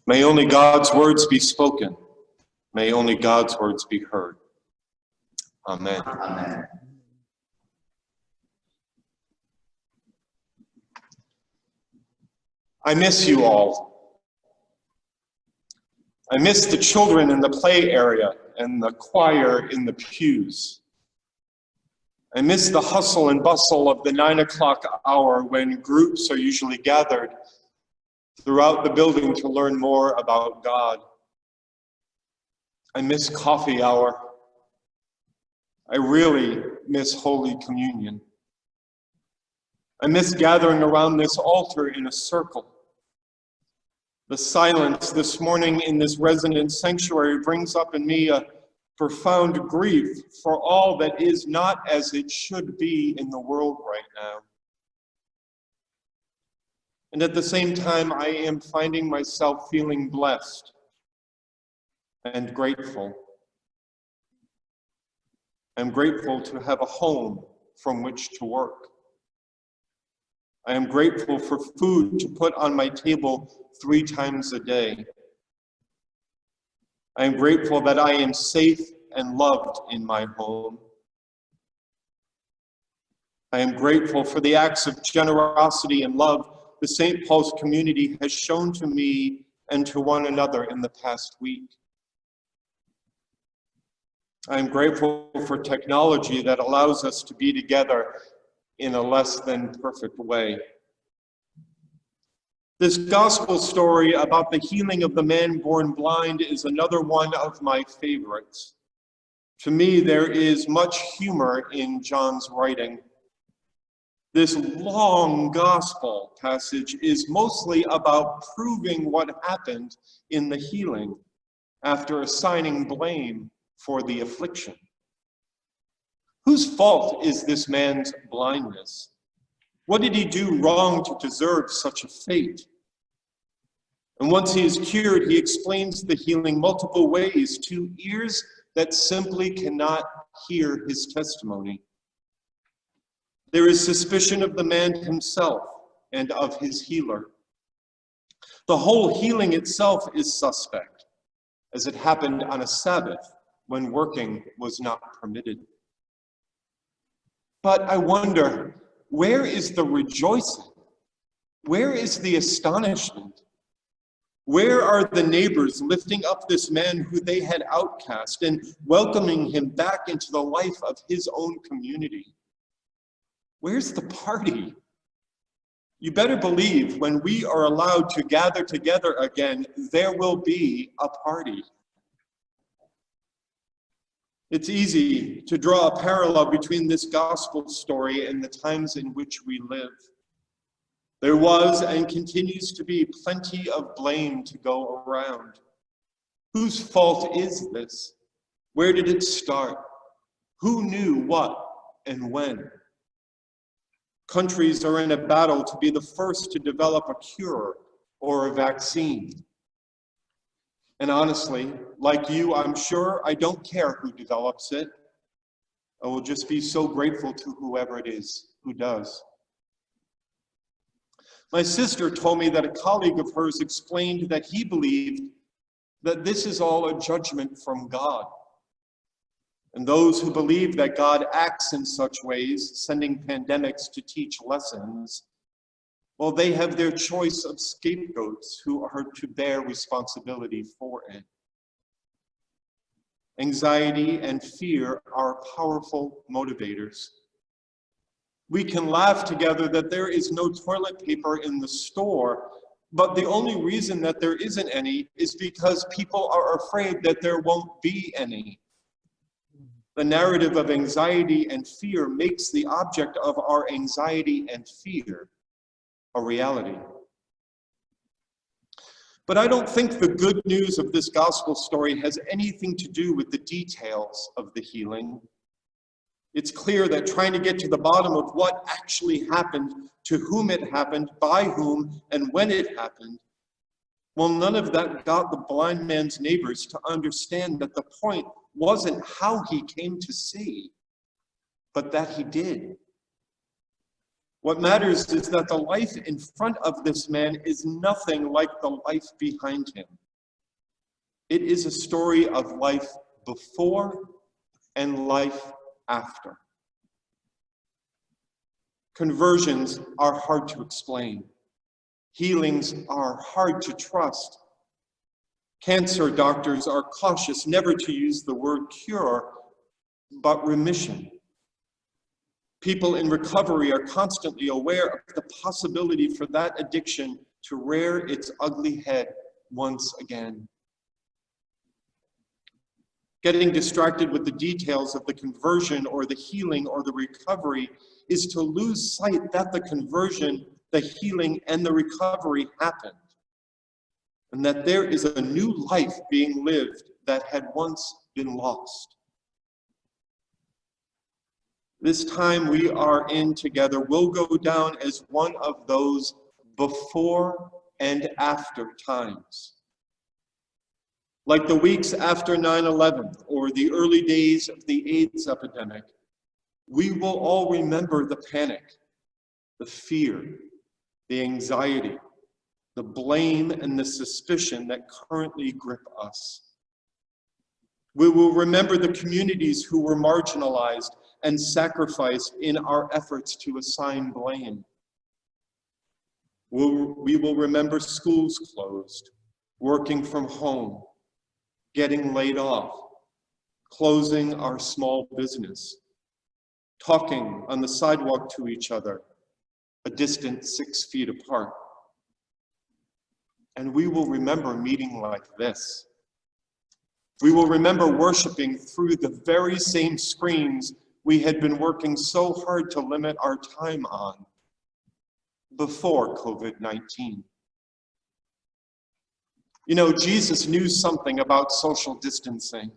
May only God's words be spoken. May only God's words be heard. Amen. Amen. I miss you all. I miss the children in the play area and the choir in the pews. I miss the hustle and bustle of the 9 o'clock hour when groups are usually gathered throughout the building to learn more about God. I miss coffee hour. I really miss Holy Communion. I miss gathering around this altar in a circle. The silence this morning in this resonant sanctuary brings up in me a profound grief for all that is not as it should be in the world right now. And at the same time, I am finding myself feeling blessed and grateful. I'm grateful to have a home from which to work. I am grateful for food to put on my table 3 times a day. I am grateful that I am safe and loved in my home. I am grateful for the acts of generosity and love the St. Paul's community has shown to me and to one another in the past week. I am grateful for technology that allows us to be together in a less than perfect way. This gospel story about the healing of the man born blind is another one of my favorites. To me, there is much humor in John's writing. This long gospel passage is mostly about proving what happened in the healing after assigning blame for the affliction. Whose fault is this man's blindness? What did he do wrong to deserve such a fate? And once he is cured, he explains the healing multiple ways to ears that simply cannot hear his testimony. There is suspicion of the man himself and of his healer. The whole healing itself is suspect, as it happened on a Sabbath when working was not permitted. But I wonder, where is the rejoicing? Where is the astonishment? Where are the neighbors lifting up this man who they had outcast and welcoming him back into the life of his own community? Where's the party? You better believe when we are allowed to gather together again, there will be a party. It's easy to draw a parallel between this gospel story and the times in which we live. There was and continues to be plenty of blame to go around. Whose fault is this? Where did it start? Who knew what and when? Countries are in a battle to be the first to develop a cure or a vaccine. And honestly, like you, I'm sure I don't care who develops it. I will just be so grateful to whoever it is who does. My sister told me that a colleague of hers explained that he believed that this is all a judgment from God. And those who believe that God acts in such ways, sending pandemics to teach lessons, well, they have their choice of scapegoats who are to bear responsibility for it. Anxiety and fear are powerful motivators. We can laugh together that there is no toilet paper in the store, but the only reason that there isn't any is because people are afraid that there won't be any. The narrative of anxiety and fear makes the object of our anxiety and fear a reality. But I don't think the good news of this gospel story has anything to do with the details of the healing. It's clear that trying to get to the bottom of what actually happened, to whom it happened, by whom, and when it happened, well, none of that got the blind man's neighbors to understand that the point wasn't how he came to see, but that he did. What matters is that the life in front of this man is nothing like the life behind him. It is a story of life before and life after. Conversions are hard to explain. Healings are hard to trust. Cancer doctors are cautious never to use the word cure, but remission. People in recovery are constantly aware of the possibility for that addiction to rear its ugly head once again. Getting distracted with the details of the conversion or the healing or the recovery is to lose sight that the conversion, the healing, and the recovery happened, and that there is a new life being lived that had once been lost. This time we are in together will go down as one of those before and after times. Like the weeks after 9/11 or the early days of the AIDS epidemic, we will all remember the panic, the fear, the anxiety, the blame, and the suspicion that currently grip us. We will remember the communities who were marginalized and sacrificed in our efforts to assign blame. We will remember schools closed, working from home, getting laid off, closing our small business, talking on the sidewalk to each other, a distant 6 feet apart. And we will remember meeting like this. We will remember worshiping through the very same screens we had been working so hard to limit our time on before COVID-19. You know, Jesus knew something about social distancing.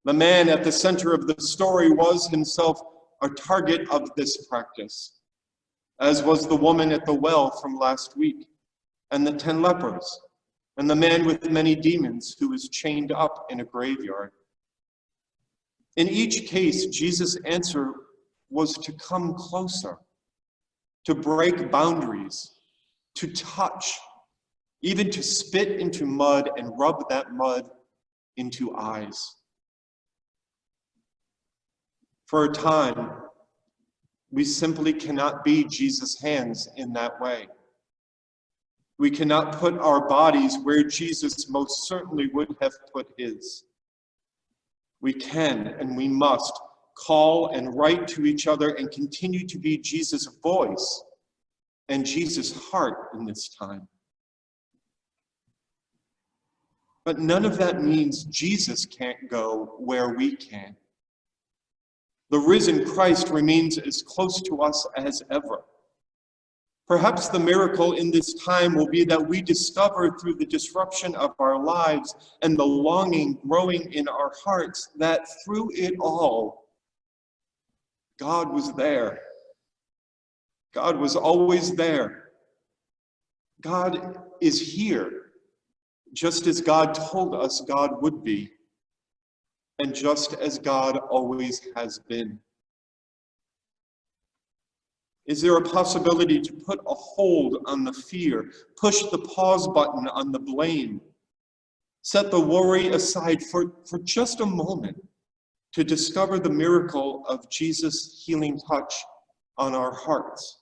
The man at the center of the story was himself a target of this practice, as was the woman at the well from last week, and the 10 lepers, and the man with many demons who was chained up in a graveyard. In each case, Jesus' answer was to come closer, to break boundaries, to touch, even to spit into mud and rub that mud into eyes. For a time, we simply cannot be Jesus' hands in that way. We cannot put our bodies where Jesus most certainly would have put his. We can and we must call and write to each other and continue to be Jesus' voice and Jesus' heart in this time. But none of that means Jesus can't go where we can. The risen Christ remains as close to us as ever. Perhaps the miracle in this time will be that we discover through the disruption of our lives and the longing growing in our hearts that through it all, God was there. God was always there. God is here, just as God told us God would be, and just as God always has been. Is there a possibility to put a hold on the fear, push the pause button on the blame, set the worry aside for just a moment to discover the miracle of Jesus' healing touch on our hearts?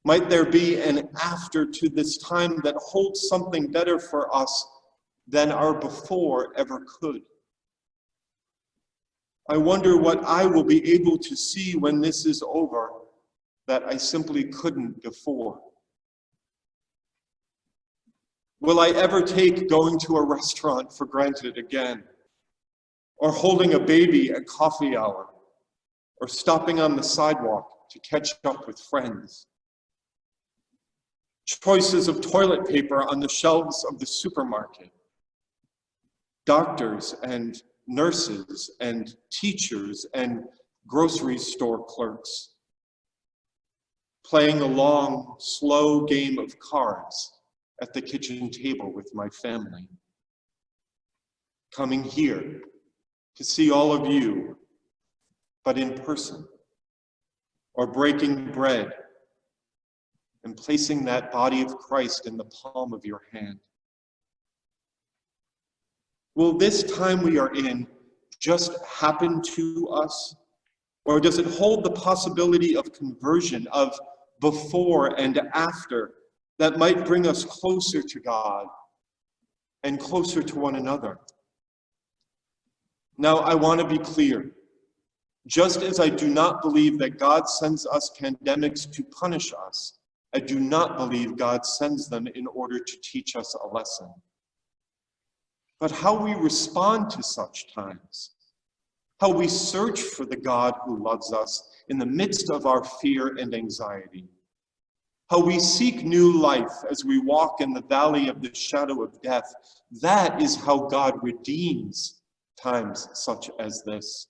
Might there be an after to this time that holds something better for us than our before ever could? I wonder what I will be able to see when this is over that I simply couldn't before. Will I ever take going to a restaurant for granted again? Or holding a baby at coffee hour? Or stopping on the sidewalk to catch up with friends? Choices of toilet paper on the shelves of the supermarket? Doctors and nurses and teachers and grocery store clerks, playing a long, slow game of cards at the kitchen table with my family, coming here to see all of you, but in person, or breaking bread and placing that body of Christ in the palm of your hand? Will this time we are in just happen to us? Or does it hold the possibility of conversion, of before and after, that might bring us closer to God and closer to one another? Now, I want to be clear. Just as I do not believe that God sends us pandemics to punish us, I do not believe God sends them in order to teach us a lesson. But how we respond to such times, how we search for the God who loves us in the midst of our fear and anxiety, how we seek new life as we walk in the valley of the shadow of death, that is how God redeems times such as this.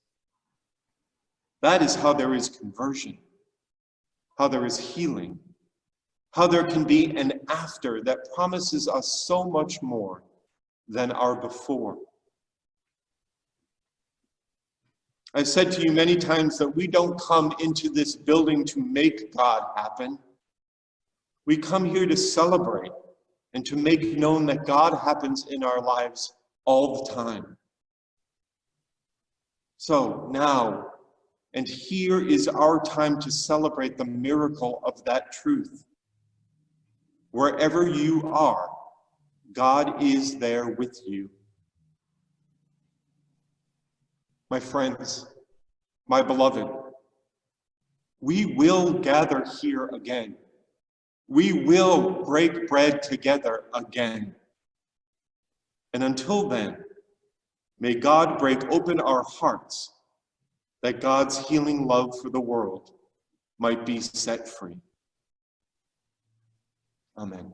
That is how there is conversion, how there is healing, how there can be an after that promises us so much more than our before. I've said to you many times that we don't come into this building to make God happen. We come here to celebrate and to make known that God happens in our lives all the time. So now, and here is our time to celebrate the miracle of that truth. Wherever you are, God is there with you. My friends, my beloved, we will gather here again. We will break bread together again. And until then, may God break open our hearts that God's healing love for the world might be set free. Amen.